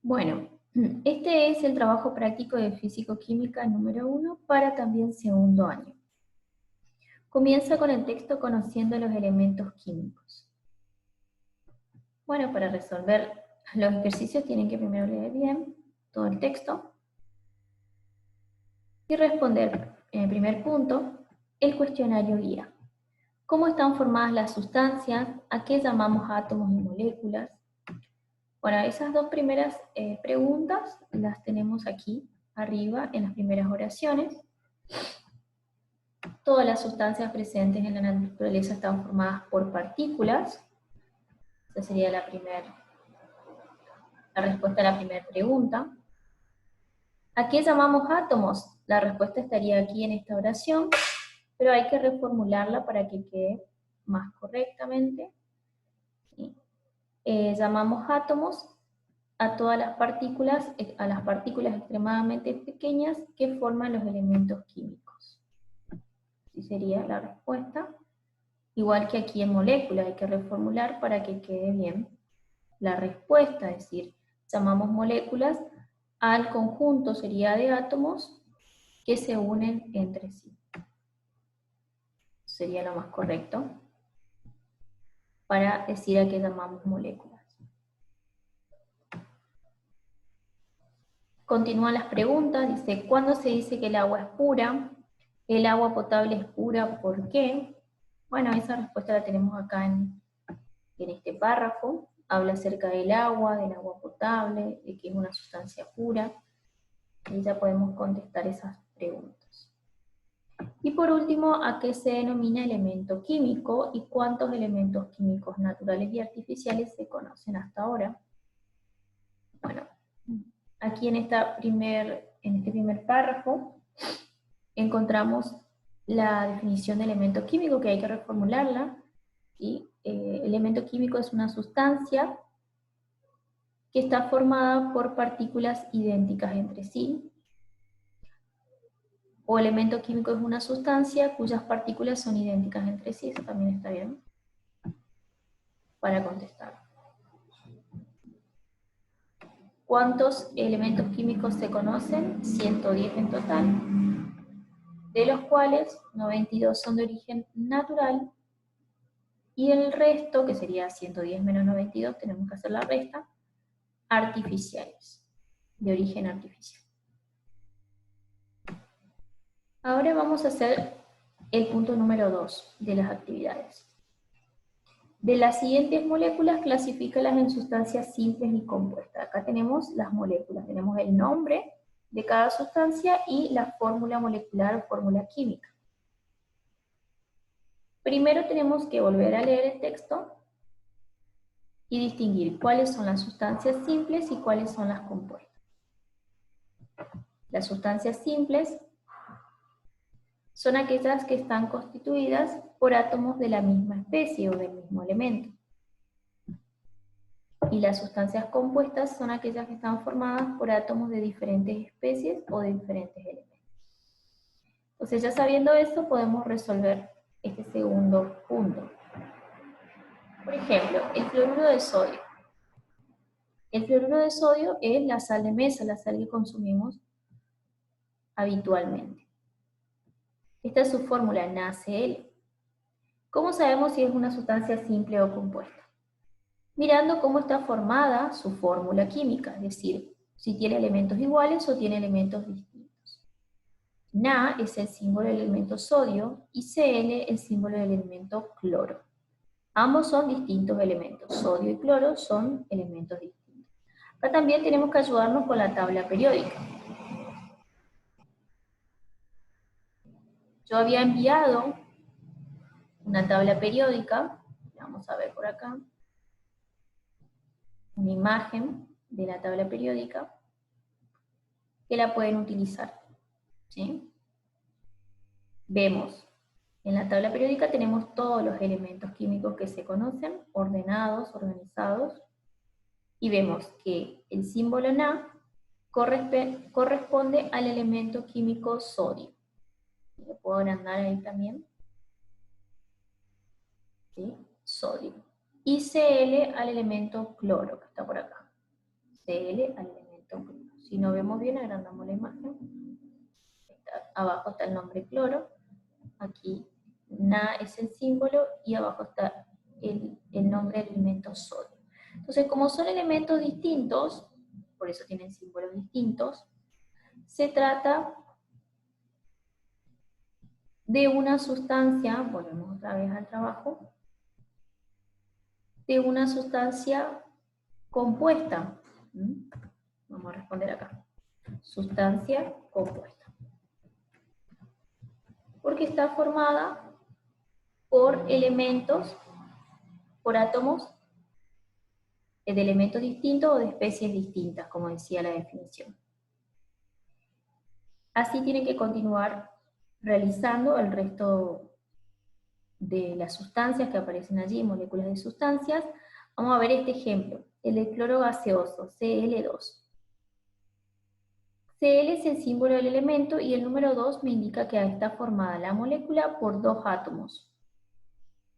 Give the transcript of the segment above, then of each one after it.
Bueno, este es el trabajo práctico de Físico-Química número 1 para también segundo año. Comienza con el texto conociendo los elementos químicos. Bueno, para resolver los ejercicios tienen que primero leer bien todo el texto y responder en el primer punto el cuestionario guía. ¿Cómo están formadas las sustancias? ¿A qué llamamos átomos y moléculas? Bueno, esas dos primeras preguntas las tenemos aquí arriba en las primeras oraciones. Todas las sustancias presentes en la naturaleza están formadas por partículas. Esa sería la respuesta a la primera pregunta. ¿A qué llamamos átomos? La respuesta estaría aquí en esta oración, pero hay que reformularla para que quede más correctamente. Llamamos átomos a todas las partículas extremadamente pequeñas que forman los elementos químicos. Así sería la respuesta. Igual que aquí en moléculas, hay que reformular para que quede bien la respuesta, es decir, llamamos moléculas al conjunto, sería de átomos, que se unen entre sí. Sería lo más correcto para decir a qué llamamos moléculas. Continúan las preguntas, dice, ¿cuándo se dice que el agua es pura? ¿El agua potable es pura? ¿Por qué? Bueno, esa respuesta la tenemos acá en este párrafo. Habla acerca del agua potable, de que es una sustancia pura, y ya podemos contestar esas preguntas. Y por último, ¿a qué se denomina elemento químico y cuántos elementos químicos naturales y artificiales se conocen hasta ahora? Bueno, aquí en este primer párrafo encontramos la definición de elemento químico, que hay que reformularla. ¿Sí? Elemento químico es una sustancia que está formada por partículas idénticas entre sí, o elemento químico es una sustancia cuyas partículas son idénticas entre sí. Eso también está bien para contestar. ¿Cuántos elementos químicos se conocen? 110 en total, de los cuales 92 son de origen natural, y el resto, que sería 110 menos 92, tenemos que hacer la resta, artificiales, de origen artificial. Ahora vamos a hacer el punto número 2 de las actividades. De las siguientes moléculas, clasifícalas en sustancias simples y compuestas. Acá tenemos las moléculas, tenemos el nombre de cada sustancia y la fórmula molecular o fórmula química. Primero tenemos que volver a leer el texto y distinguir cuáles son las sustancias simples y cuáles son las compuestas. Las sustancias simples son aquellas que están constituidas por átomos de la misma especie o del mismo elemento. Y las sustancias compuestas son aquellas que están formadas por átomos de diferentes especies o de diferentes elementos. Entonces, ya sabiendo esto, podemos resolver este segundo punto. Por ejemplo, el fluoruro de sodio. El fluoruro de sodio es la sal de mesa, la sal que consumimos habitualmente. Esta es su fórmula, NaCl. ¿Cómo sabemos si es una sustancia simple o compuesta? Mirando cómo está formada su fórmula química, es decir, si tiene elementos iguales o tiene elementos distintos. Na es el símbolo del elemento sodio y Cl el símbolo del elemento cloro. Ambos son distintos elementos, sodio y cloro son elementos distintos. Acá también tenemos que ayudarnos con la tabla periódica. Yo había enviado una tabla periódica, vamos a ver por acá, una imagen de la tabla periódica, que la pueden utilizar. ¿Sí? Vemos, en la tabla periódica tenemos todos los elementos químicos que se conocen, ordenados, organizados, y vemos que el símbolo Na corresponde al elemento químico sodio. Lo puedo agrandar ahí también. ¿Sí? Sodio. Y Cl al elemento cloro, que está por acá. Cl al elemento cloro. Si no vemos bien, agrandamos la imagen. Abajo está el nombre cloro, aquí Na es el símbolo y abajo está el nombre del elemento sodio. Entonces, como son elementos distintos, por eso tienen símbolos distintos, se trata de una sustancia, volvemos otra vez al trabajo, de una sustancia compuesta. Vamos a responder acá. Sustancia compuesta. Porque está formada por elementos, por átomos de elementos distintos o de especies distintas, como decía la definición. Así tienen que continuar realizando el resto de las sustancias que aparecen allí, moléculas de sustancias. Vamos a ver este ejemplo, el de cloro gaseoso, Cl2. Cl es el símbolo del elemento y el número 2 me indica que está formada la molécula por 2 átomos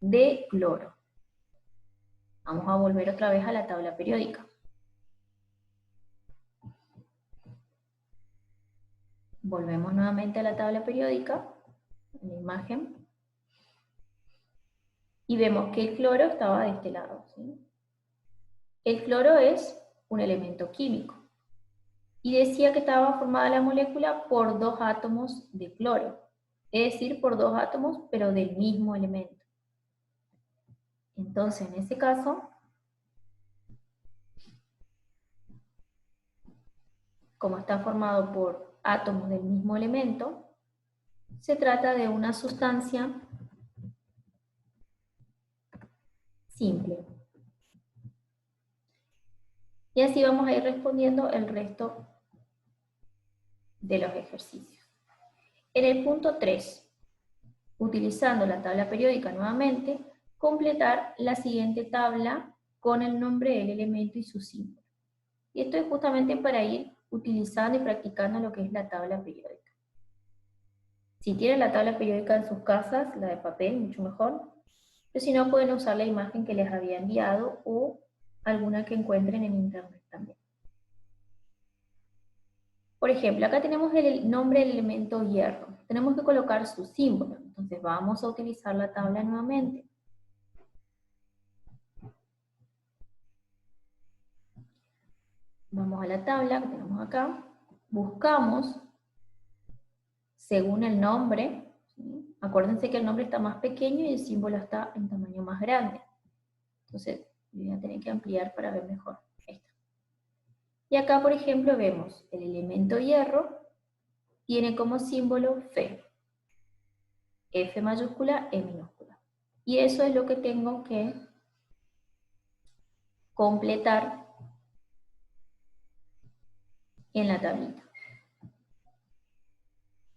de cloro. Vamos a volver otra vez a la tabla periódica. Volvemos nuevamente a la tabla periódica, en la imagen, y vemos que el cloro estaba de este lado, ¿sí? El cloro es un elemento químico, y decía que estaba formada la molécula por 2 átomos de cloro, es decir, por 2 átomos, pero del mismo elemento. Entonces, en ese caso, como está formado por átomos del mismo elemento, se trata de una sustancia simple. Y así vamos a ir respondiendo el resto de los ejercicios. En el punto 3, utilizando la tabla periódica nuevamente, completar la siguiente tabla con el nombre del elemento y su símbolo. Y esto es justamente para ir utilizando y practicando lo que es la tabla periódica. Si tienen la tabla periódica en sus casas, la de papel, mucho mejor, pero si no, pueden usar la imagen que les había enviado o alguna que encuentren en internet también. Por ejemplo, acá tenemos el nombre del elemento hierro. Tenemos que colocar su símbolo. Entonces vamos a utilizar la tabla nuevamente. Vamos a la tabla que tenemos acá. Buscamos según el nombre. ¿Sí? Acuérdense que el nombre está más pequeño y el símbolo está en tamaño más grande. Entonces voy a tener que ampliar para ver mejor esto. Y acá, por ejemplo, vemos el elemento hierro. Tiene como símbolo Fe. F mayúscula, E minúscula. Y eso es lo que tengo que completar en la tablita.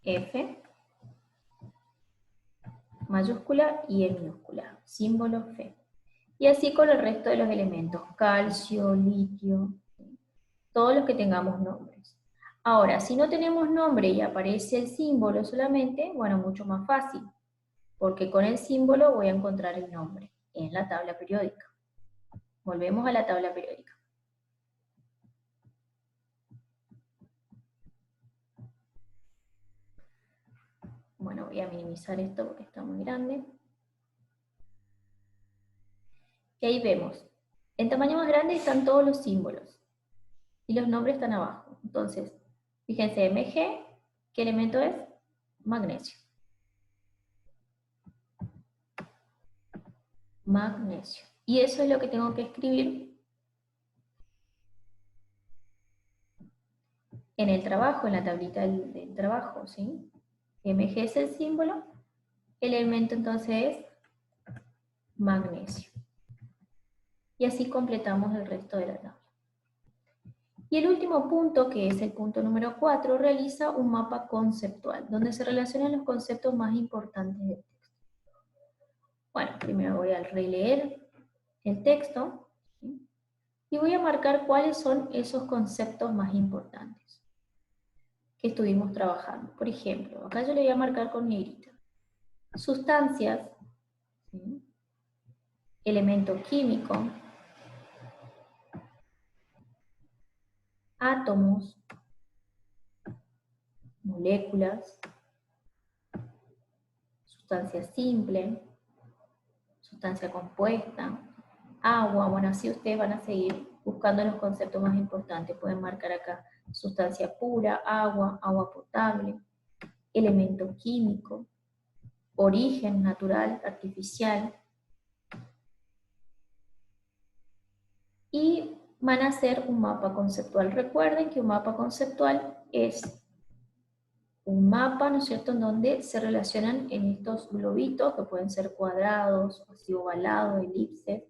F mayúscula y E minúscula, símbolo Fe. Y así con el resto de los elementos, calcio, litio, todos los que tengamos nombres. Ahora, si no tenemos nombre y aparece el símbolo solamente, bueno, mucho más fácil, porque con el símbolo voy a encontrar el nombre en la tabla periódica. Volvemos a la tabla periódica. Bueno, voy a minimizar esto porque está muy grande. Y ahí vemos, en tamaño más grande están todos los símbolos. Y los nombres están abajo. Entonces, fíjense, Mg, ¿qué elemento es? Magnesio. Magnesio. Y eso es lo que tengo que escribir en el trabajo, en la tablita del trabajo, ¿sí? Mg es el símbolo, el elemento entonces es magnesio. Y así completamos el resto de la tabla. Y el último punto, que es el punto número 4, realiza un mapa conceptual, donde se relacionan los conceptos más importantes del texto. Bueno, primero voy a releer el texto, ¿sí? Y voy a marcar cuáles son esos conceptos más importantes que estuvimos trabajando. Por ejemplo, acá yo le voy a marcar con negrita. Sustancias, ¿sí? Elemento químico, átomos, moléculas, sustancia simple, sustancia compuesta, agua. Bueno, así ustedes van a seguir buscando los conceptos más importantes. Pueden marcar acá sustancia pura, agua, agua potable, elemento químico, origen natural, artificial. Y van a hacer un mapa conceptual. Recuerden que un mapa conceptual es un mapa, ¿no es cierto?, en donde se relacionan en estos globitos, que pueden ser cuadrados, así ovalados, elipses,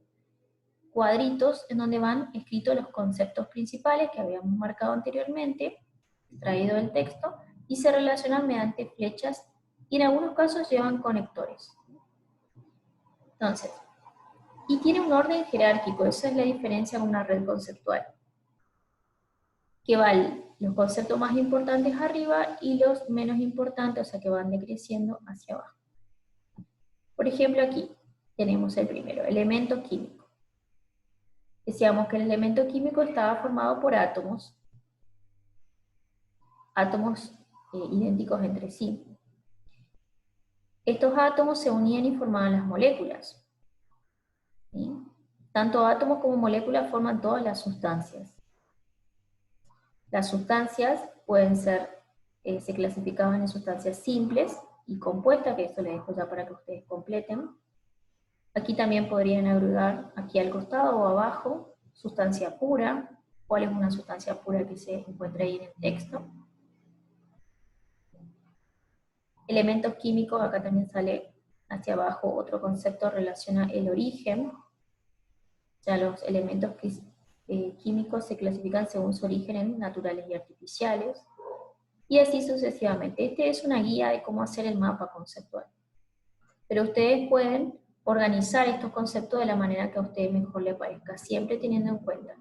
cuadritos, en donde van escritos los conceptos principales que habíamos marcado anteriormente, extraído del texto, y se relacionan mediante flechas, y en algunos casos llevan conectores. Entonces, y tiene un orden jerárquico, esa es la diferencia con una red conceptual, que van los conceptos más importantes arriba y los menos importantes, o sea que van decreciendo hacia abajo. Por ejemplo aquí tenemos el primero, elemento químico. Decíamos que el elemento químico estaba formado por átomos idénticos entre sí. Estos átomos se unían y formaban las moléculas. ¿Sí? Tanto átomos como moléculas forman todas las sustancias. Las sustancias pueden ser, se clasificaban en sustancias simples y compuestas, que esto les dejo ya para que ustedes completen. Aquí también podrían agregar, aquí al costado o abajo, sustancia pura. ¿Cuál es una sustancia pura que se encuentra ahí en el texto? Elementos químicos, acá también sale hacia abajo otro concepto, relaciona el origen. Ya los elementos químicos se clasifican según su origen en naturales y artificiales. Y así sucesivamente. Este es una guía de cómo hacer el mapa conceptual. Pero ustedes pueden organizar estos conceptos de la manera que a ustedes mejor les parezca, siempre teniendo en cuenta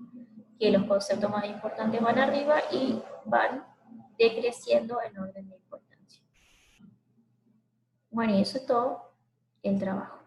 que los conceptos más importantes van arriba y van decreciendo en orden de importancia. Bueno, y eso es todo el trabajo.